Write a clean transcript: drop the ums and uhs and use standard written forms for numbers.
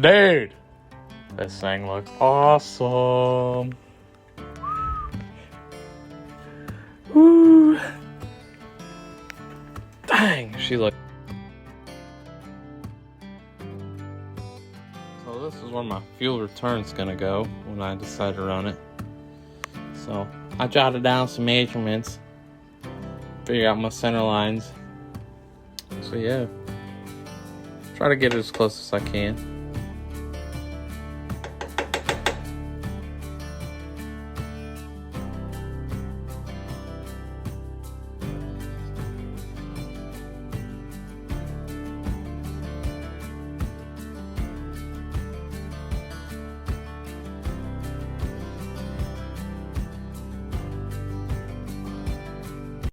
Dude, this thing looks awesome. Woo. Dang, she looks. So this is where my fuel return's gonna go when I decide to run it. So I jotted down some measurements, figure out my center lines. So yeah, try to get it as close as I can.